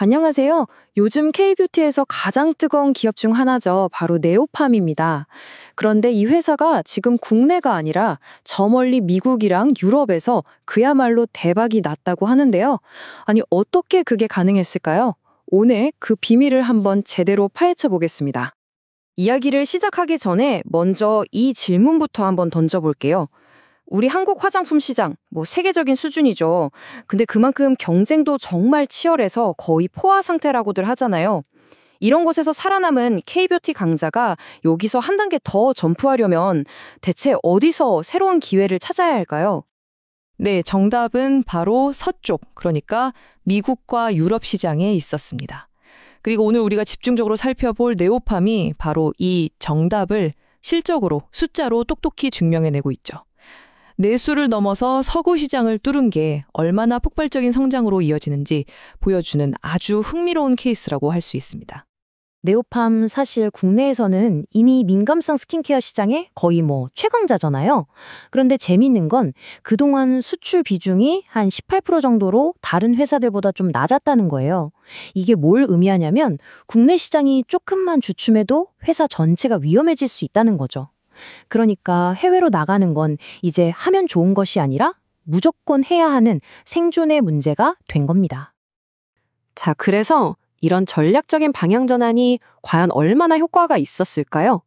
안녕하세요. 요즘 K뷰티에서 가장 뜨거운 기업 중 하나죠. 바로 네오팜입니다. 그런데 이 회사가 지금 국내가 아니라 저 멀리 미국이랑 유럽에서 그야말로 대박이 났다고 하는데요. 아니, 어떻게 그게 가능했을까요? 오늘 그 비밀을 한번 제대로 파헤쳐 보겠습니다. 이야기를 시작하기 전에 먼저 이 질문부터 한번 던져볼게요. 우리 한국 화장품 시장, 세계적인 수준이죠. 근데 그만큼 경쟁도 정말 치열해서 거의 포화 상태라고들 하잖아요. 이런 곳에서 살아남은 K뷰티 강자가 여기서 한 단계 더 점프하려면 대체 어디서 새로운 기회를 찾아야 할까요? 네, 정답은 바로 서쪽, 그러니까 미국과 유럽 시장에 있었습니다. 그리고 오늘 우리가 집중적으로 살펴볼 네오팜이 바로 이 정답을 실적으로, 숫자로 똑똑히 증명해내고 있죠. 내수를 넘어서 서구 시장을 뚫은 게 얼마나 폭발적인 성장으로 이어지는지 보여주는 아주 흥미로운 케이스라고 할 수 있습니다. 네오팜 사실 국내에서는 이미 민감성 스킨케어 시장에 거의 최강자잖아요. 그런데 재미있는 건 그동안 수출 비중이 한 18% 정도로 다른 회사들보다 좀 낮았다는 거예요. 이게 뭘 의미하냐면 국내 시장이 조금만 주춤해도 회사 전체가 위험해질 수 있다는 거죠. 그러니까 해외로 나가는 건 이제 하면 좋은 것이 아니라 무조건 해야 하는 생존의 문제가 된 겁니다. 자, 그래서 이런 전략적인 방향 전환이 과연 얼마나 효과가 있었을까요?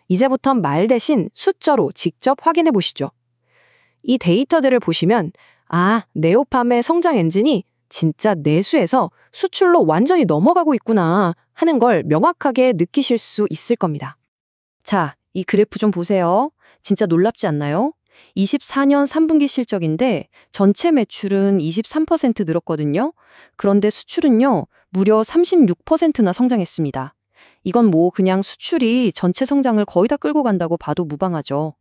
이제부턴 말 대신 숫자로 직접 확인해 보시죠. 이 데이터들을 보시면 네오팜의 성장 엔진이 진짜 내수에서 수출로 완전히 넘어가고 있구나 하는 걸 명확하게 느끼실 수 있을 겁니다. 자, 이 그래프 좀 보세요. 진짜 놀랍지 않나요? 24년 3분기 실적인데 전체 매출은 23% 늘었거든요. 그런데 수출은요, 무려 36%나 성장했습니다. 이건 그냥 수출이 전체 성장을 거의 다 끌고 간다고 봐도 무방하죠.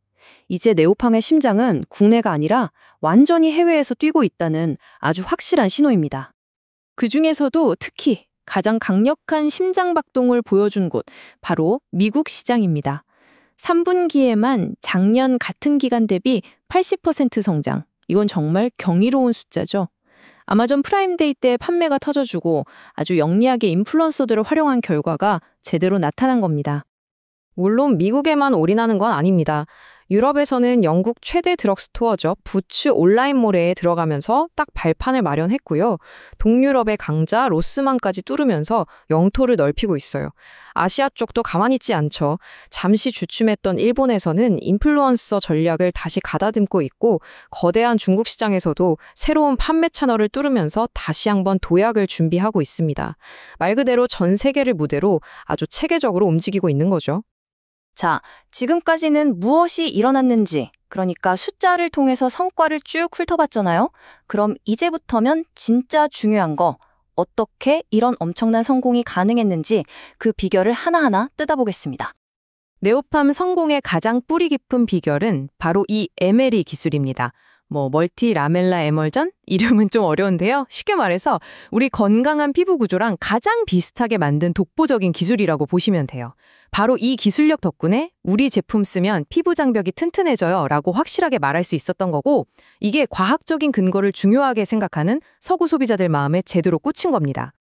이제 네오팜의 심장은 국내가 아니라 완전히 해외에서 뛰고 있다는 아주 확실한 신호입니다. 그중에서도 특히 가장 강력한 심장 박동을 보여준 곳, 바로 미국 시장입니다. 3분기에만 작년 같은 기간 대비 80% 성장. 이건 정말 경이로운 숫자죠. 아마존 프라임데이 때 판매가 터져주고 아주 영리하게 인플루언서들을 활용한 결과가 제대로 나타난 겁니다. 물론 미국에만 올인하는 건 아닙니다. 유럽에서는 영국 최대 드럭스토어죠. 부츠 온라인몰에 들어가면서 딱 발판을 마련했고요. 동유럽의 강자 로스만까지 뚫으면서 영토를 넓히고 있어요. 아시아 쪽도 가만히 있지 않죠. 잠시 주춤했던 일본에서는 인플루언서 전략을 다시 가다듬고 있고 거대한 중국 시장에서도 새로운 판매 채널을 뚫으면서 다시 한번 도약을 준비하고 있습니다. 말 그대로 전 세계를 무대로 아주 체계적으로 움직이고 있는 거죠. 자, 지금까지는 무엇이 일어났는지, 그러니까 숫자를 통해서 성과를 쭉 훑어봤잖아요. 그럼 이제부터면 진짜 중요한 거, 어떻게 이런 엄청난 성공이 가능했는지 그 비결을 하나하나 뜯어보겠습니다. 네오팜 성공의 가장 뿌리 깊은 비결은 바로 이 MLE 기술입니다. 멀티 라멜라 에멀전? 이름은 좀 어려운데요. 쉽게 말해서 우리 건강한 피부 구조랑 가장 비슷하게 만든 독보적인 기술이라고 보시면 돼요. 바로 이 기술력 덕분에 우리 제품 쓰면 피부 장벽이 튼튼해져요 라고 확실하게 말할 수 있었던 거고, 이게 과학적인 근거를 중요하게 생각하는 서구 소비자들 마음에 제대로 꽂힌 겁니다.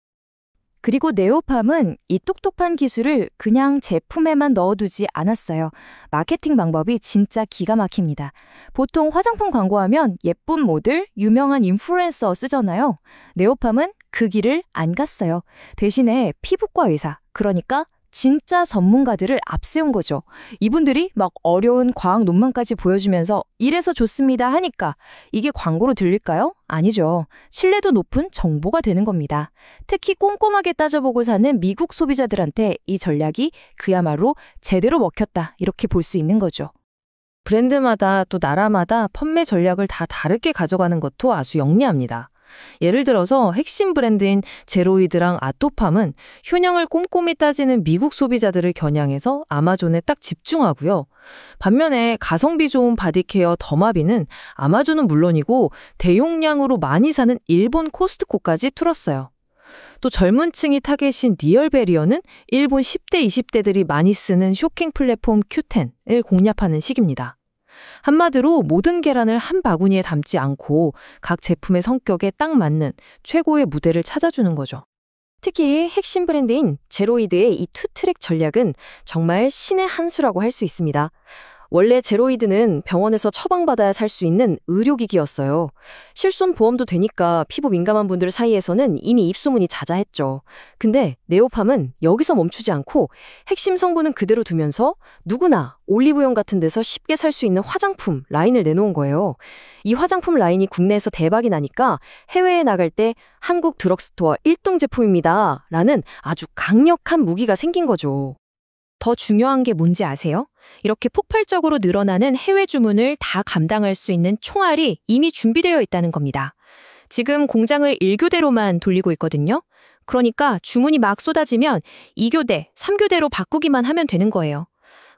그리고 네오팜은 이 똑똑한 기술을 그냥 제품에만 넣어두지 않았어요. 마케팅 방법이 진짜 기가 막힙니다. 보통 화장품 광고하면 예쁜 모델, 유명한 인플루엔서 쓰잖아요. 네오팜은 그 길을 안 갔어요. 대신에 피부과 의사, 그러니까 진짜 전문가들을 앞세운 거죠. 이분들이 막 어려운 과학 논문까지 보여주면서 이래서 좋습니다 하니까 이게 광고로 들릴까요? 아니죠. 신뢰도 높은 정보가 되는 겁니다. 특히 꼼꼼하게 따져보고 사는 미국 소비자들한테 이 전략이 그야말로 제대로 먹혔다, 이렇게 볼 수 있는 거죠. 브랜드마다 또 나라마다 판매 전략을 다 다르게 가져가는 것도 아주 영리합니다. 예를 들어서 핵심 브랜드인 제로이드랑 아토팜은 효능을 꼼꼼히 따지는 미국 소비자들을 겨냥해서 아마존에 딱 집중하고요. 반면에 가성비 좋은 바디케어 더마비는 아마존은 물론이고 대용량으로 많이 사는 일본 코스트코까지 틀었어요. 또 젊은 층이 타겟인 리얼베리어는 일본 10대, 20대들이 많이 쓰는 쇼킹 플랫폼 Q10을 공략하는 식입니다. 한마디로 모든 계란을 한 바구니에 담지 않고 각 제품의 성격에 딱 맞는 최고의 무대를 찾아주는 거죠. 특히 핵심 브랜드인 제로이드의 이 투트랙 전략은 정말 신의 한 수라고 할 수 있습니다. 원래 제로이드는 병원에서 처방받아야 살 수 있는 의료기기였어요. 실손 보험도 되니까 피부 민감한 분들 사이에서는 이미 입소문이 자자했죠. 근데 네오팜은 여기서 멈추지 않고 핵심 성분은 그대로 두면서 누구나 올리브영 같은 데서 쉽게 살 수 있는 화장품 라인을 내놓은 거예요. 이 화장품 라인이 국내에서 대박이 나니까 해외에 나갈 때 한국 드럭스토어 1등 제품입니다. 라는 아주 강력한 무기가 생긴 거죠. 더 중요한 게 뭔지 아세요? 이렇게 폭발적으로 늘어나는 해외 주문을 다 감당할 수 있는 총알이 이미 준비되어 있다는 겁니다. 지금 공장을 1교대로만 돌리고 있거든요. 그러니까 주문이 막 쏟아지면 2교대, 3교대로 바꾸기만 하면 되는 거예요.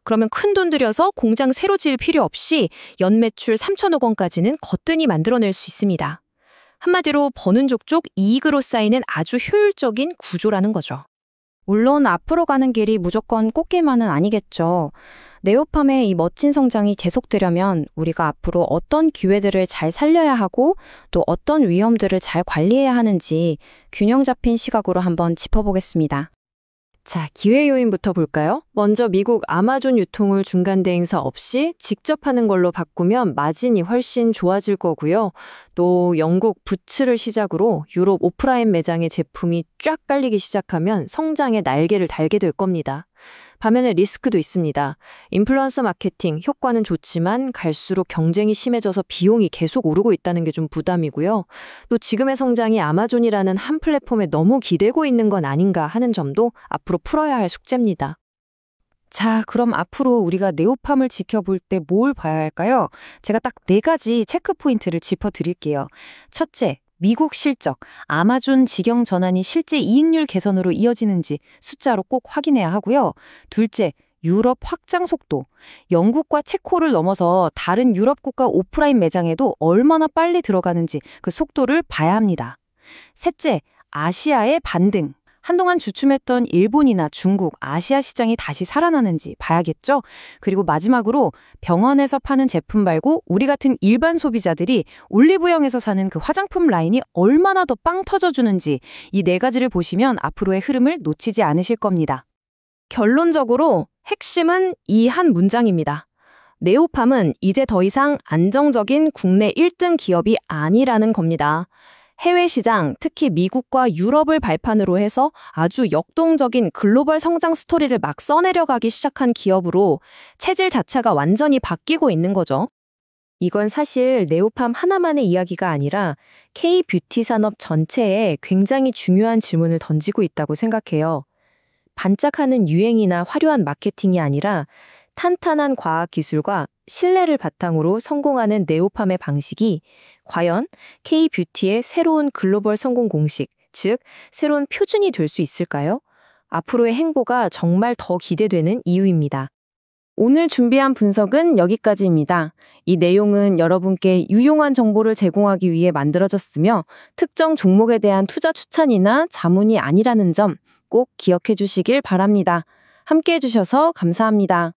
그러면 큰돈 들여서 공장 새로 지을 필요 없이 연매출 3천억 원까지는 거뜬히 만들어낼 수 있습니다. 한마디로 버는 족족 이익으로 쌓이는 아주 효율적인 구조라는 거죠. 물론 앞으로 가는 길이 무조건 꽃길만은 아니겠죠. 네오팜의 이 멋진 성장이 계속되려면 우리가 앞으로 어떤 기회들을 잘 살려야 하고 또 어떤 위험들을 잘 관리해야 하는지 균형 잡힌 시각으로 한번 짚어보겠습니다. 자, 기회 요인부터 볼까요? 먼저 미국 아마존 유통을 중간 대행사 없이 직접 하는 걸로 바꾸면 마진이 훨씬 좋아질 거고요. 또 영국 부츠를 시작으로 유럽 오프라인 매장에 제품이 쫙 깔리기 시작하면 성장의 날개를 달게 될 겁니다. 반면에 리스크도 있습니다. 인플루언서 마케팅 효과는 좋지만 갈수록 경쟁이 심해져서 비용이 계속 오르고 있다는 게 좀 부담이고요. 또 지금의 성장이 아마존이라는 한 플랫폼에 너무 기대고 있는 건 아닌가 하는 점도 앞으로 풀어야 할 숙제입니다. 자, 그럼 앞으로 우리가 네오팜을 지켜볼 때 뭘 봐야 할까요? 제가 딱 4가지 체크 포인트를 짚어드릴게요. 첫째, 미국 실적, 아마존 직영 전환이 실제 이익률 개선으로 이어지는지 숫자로 꼭 확인해야 하고요. 둘째, 유럽 확장 속도. 영국과 체코를 넘어서 다른 유럽 국가 오프라인 매장에도 얼마나 빨리 들어가는지 그 속도를 봐야 합니다. 셋째, 아시아의 반등. 한동안 주춤했던 일본이나 중국, 아시아 시장이 다시 살아나는지 봐야겠죠? 그리고 마지막으로 병원에서 파는 제품 말고 우리 같은 일반 소비자들이 올리브영에서 사는 그 화장품 라인이 얼마나 더 빵 터져주는지 이 4가지를 보시면 앞으로의 흐름을 놓치지 않으실 겁니다. 결론적으로 핵심은 이 한 문장입니다. 네오팜은 이제 더 이상 안정적인 국내 1등 기업이 아니라는 겁니다. 해외 시장, 특히 미국과 유럽을 발판으로 해서 아주 역동적인 글로벌 성장 스토리를 막 써내려가기 시작한 기업으로 체질 자체가 완전히 바뀌고 있는 거죠. 이건 사실 네오팜 하나만의 이야기가 아니라 K-뷰티 산업 전체에 굉장히 중요한 질문을 던지고 있다고 생각해요. 반짝하는 유행이나 화려한 마케팅이 아니라 탄탄한 과학 기술과 신뢰를 바탕으로 성공하는 네오팜의 방식이 과연 K-뷰티의 새로운 글로벌 성공 공식, 즉 새로운 표준이 될 수 있을까요? 앞으로의 행보가 정말 더 기대되는 이유입니다. 오늘 준비한 분석은 여기까지입니다. 이 내용은 여러분께 유용한 정보를 제공하기 위해 만들어졌으며 특정 종목에 대한 투자 추천이나 자문이 아니라는 점 꼭 기억해 주시길 바랍니다. 함께 해주셔서 감사합니다.